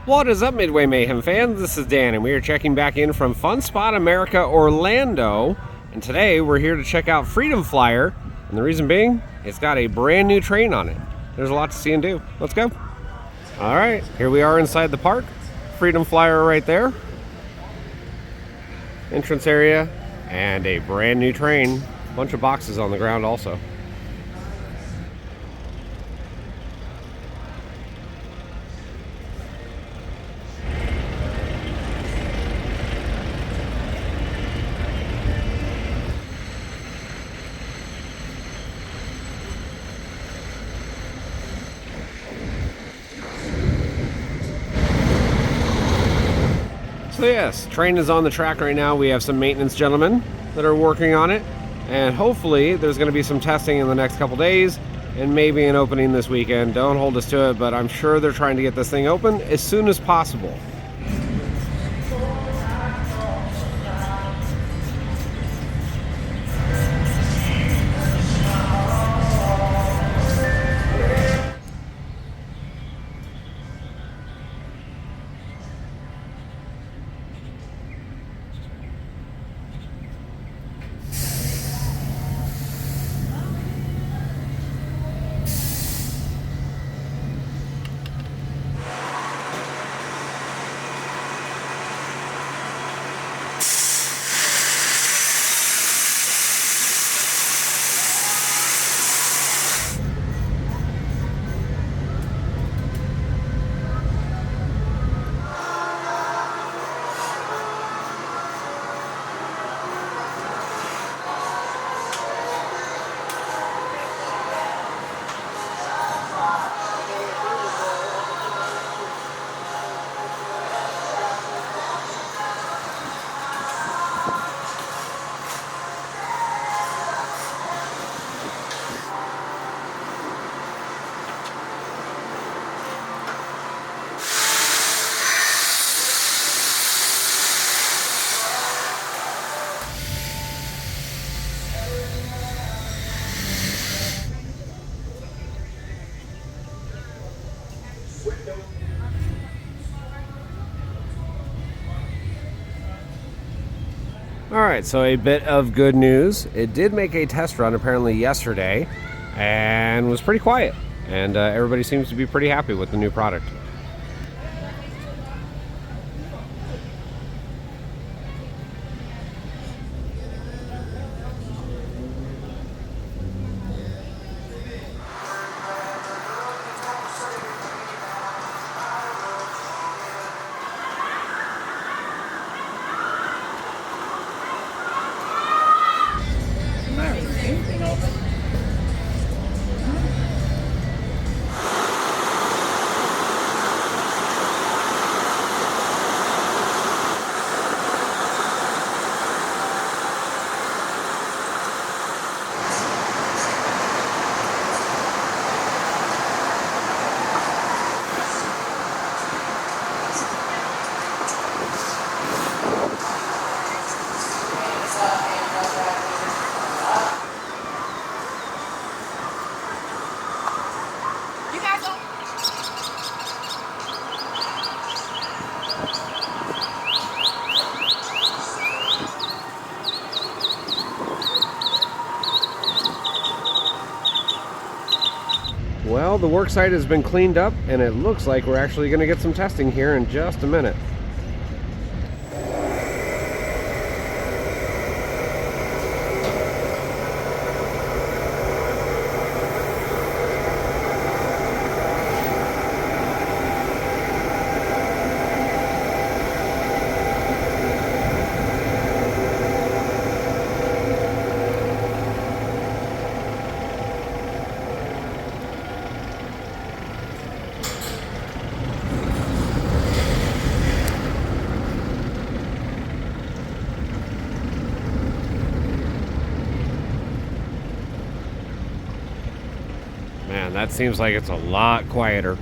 What is up, Midway Mayhem fans? This is Dan, and we are checking back in from Fun Spot America Orlando. And today we're here to check out Freedom Flyer. And the reason being, it's got a brand new train on it. There's a lot to see and do. Let's go. All right, here we are inside the park. Freedom Flyer right there. Entrance area, and a brand new train. Bunch of boxes on the ground also. So yes, train is on the track right now. We have some maintenance gentlemen that are working on it, and hopefully there's going to be some testing in the next couple days and maybe an opening this weekend. Don't hold us to it, but I'm sure they're trying to get this thing open as soon as possible. Alright, so a bit of good news. It did make a test run apparently yesterday and was pretty quiet. And everybody seems to be pretty happy with the new product. Well, the work site has been cleaned up, and it looks like we're actually going to get some testing here in just a minute. Man, that seems like it's a lot quieter.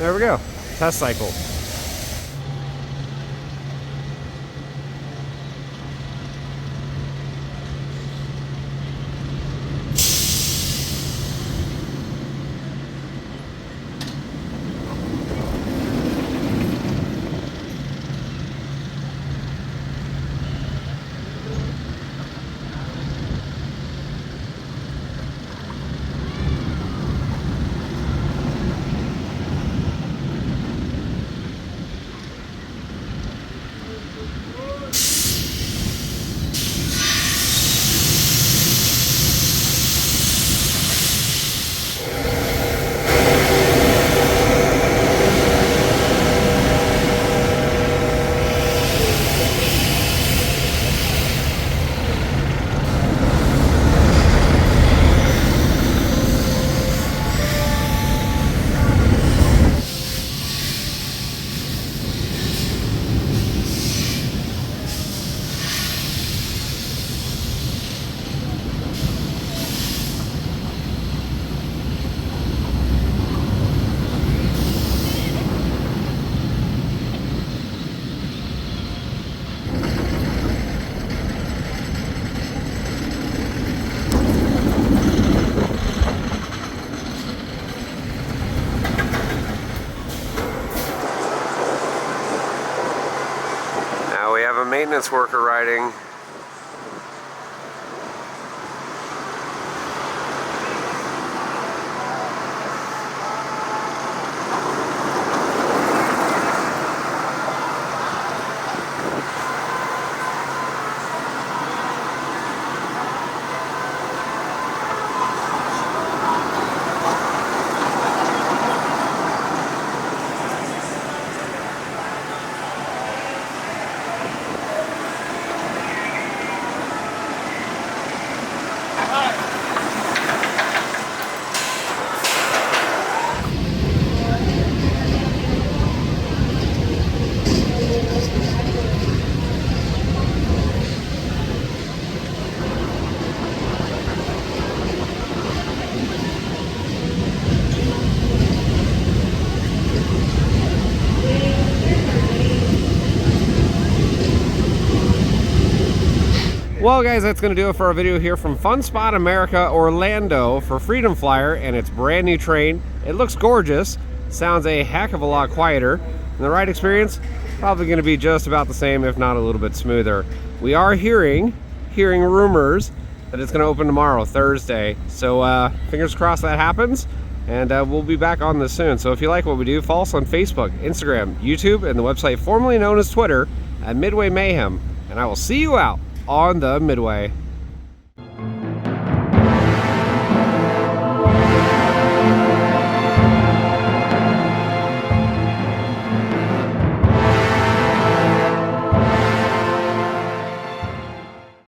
There we go. Test cycle. We have a maintenance worker riding. Well guys, that's going to do it for our video here from Fun Spot America Orlando for Freedom Flyer and its brand new train. It looks gorgeous, sounds a heck of a lot quieter, and the ride experience probably going to be just about the same, if not a little bit smoother. We are hearing rumors that it's going to open tomorrow, Thursday, so fingers crossed that happens, and we'll be back on this soon. So if you like what we do, follow us on Facebook, Instagram, YouTube, and the website formerly known as Twitter at Midway Mayhem, and I will see you out on the Midway.